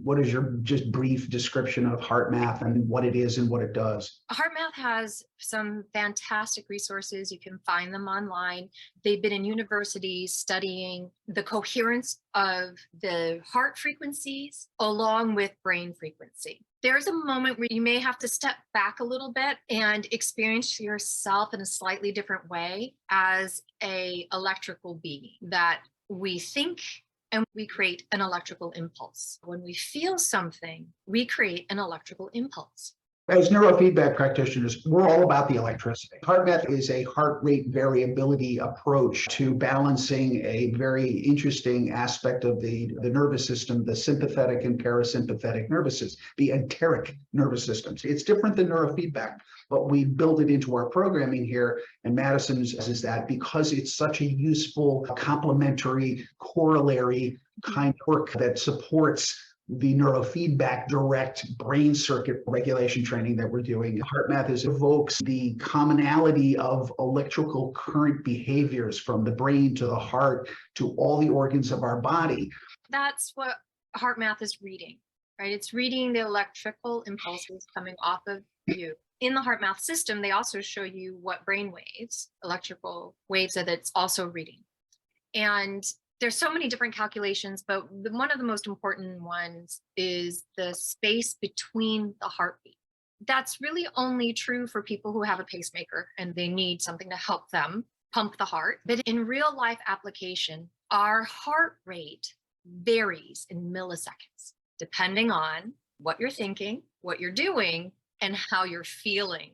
what is your just brief description of HeartMath and what it is and what it does? HeartMath has some fantastic resources. You can find them online. They've been in universities studying the coherence of the heart frequencies along with brain frequency. There's a moment where you may have to step back a little bit and experience yourself in a slightly different way as an electrical being, that we think and we create an electrical impulse. When we feel something, we create an electrical impulse. As neurofeedback practitioners, we're all about the electricity. HeartMath is a heart rate variability approach to balancing a very interesting aspect of the nervous system, the sympathetic and parasympathetic nervous system, the enteric nervous systems. It's different than neurofeedback, but we build it into our programming here. And Madison's is that because it's such a useful, complementary, corollary kind of work that supports the neurofeedback direct brain circuit regulation training that we're doing. HeartMath evokes the commonality of electrical current behaviors from the brain to the heart to all the organs of our body. That's what HeartMath is reading, right? It's reading the electrical impulses coming off of you. In the HeartMath system, they also show you what brain waves, electrical waves that it's also reading. And there's so many different calculations, but one of the most important ones is the space between the heartbeat. That's really only true for people who have a pacemaker and they need something to help them pump the heart. But in real life application, our heart rate varies in milliseconds, depending on what you're thinking, what you're doing, and how you're feeling.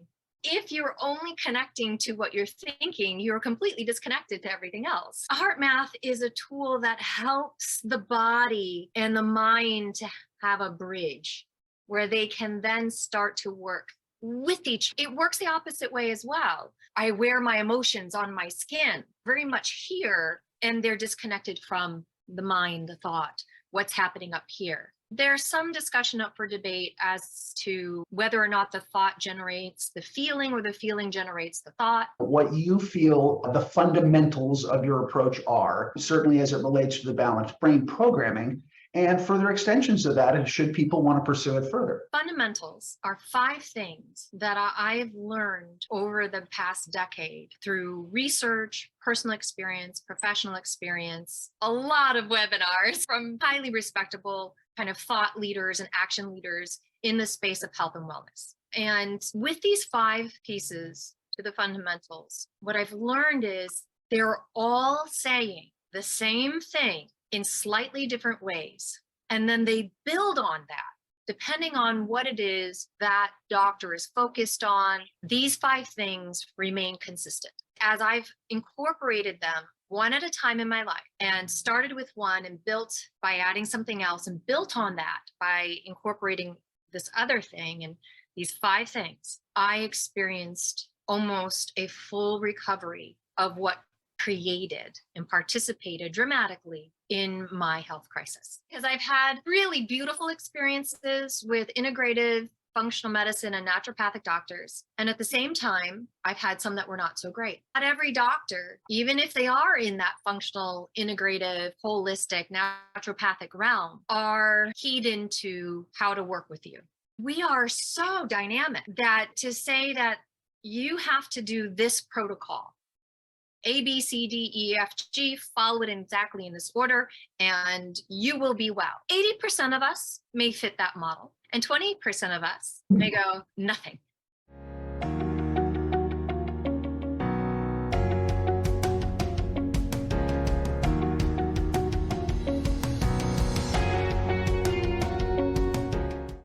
If you're only connecting to what you're thinking, you're completely disconnected to everything else. HeartMath is a tool that helps the body and the mind to have a bridge where they can then start to work with each. It works the opposite way as well. I wear my emotions on my skin very much here, and they're disconnected from the mind, the thought, what's happening up here. There's some discussion up for debate as to whether or not the thought generates the feeling or the feeling generates the thought. What you feel the fundamentals of your approach are, certainly as it relates to the balanced brain programming, and further extensions of that, should people want to pursue it further. Fundamentals are 5 things that I've learned over the past decade through research, personal experience, professional experience, a lot of webinars from highly respectable kind of thought leaders and action leaders in the space of health and wellness. And with these 5 pieces to the fundamentals, what I've learned is they're all saying the same thing in slightly different ways. And then they build on that, depending on what it is that doctor is focused on. These 5 things remain consistent. As I've incorporated them one at a time in my life and started with one and built by adding something else and built on that by incorporating this other thing and these 5 things, I experienced almost a full recovery of what created and participated dramatically in my health crisis. Because I've had really beautiful experiences with integrative functional medicine and naturopathic doctors. And at the same time, I've had some that were not so great. Not every doctor, even if they are in that functional, integrative, holistic, naturopathic realm, are keyed into how to work with you. We are so dynamic that to say that you have to do this protocol, A, B, C, D, E, F, G, follow it exactly in this order, and you will be well. 80% of us may fit that model, and 20% of us may go, nothing.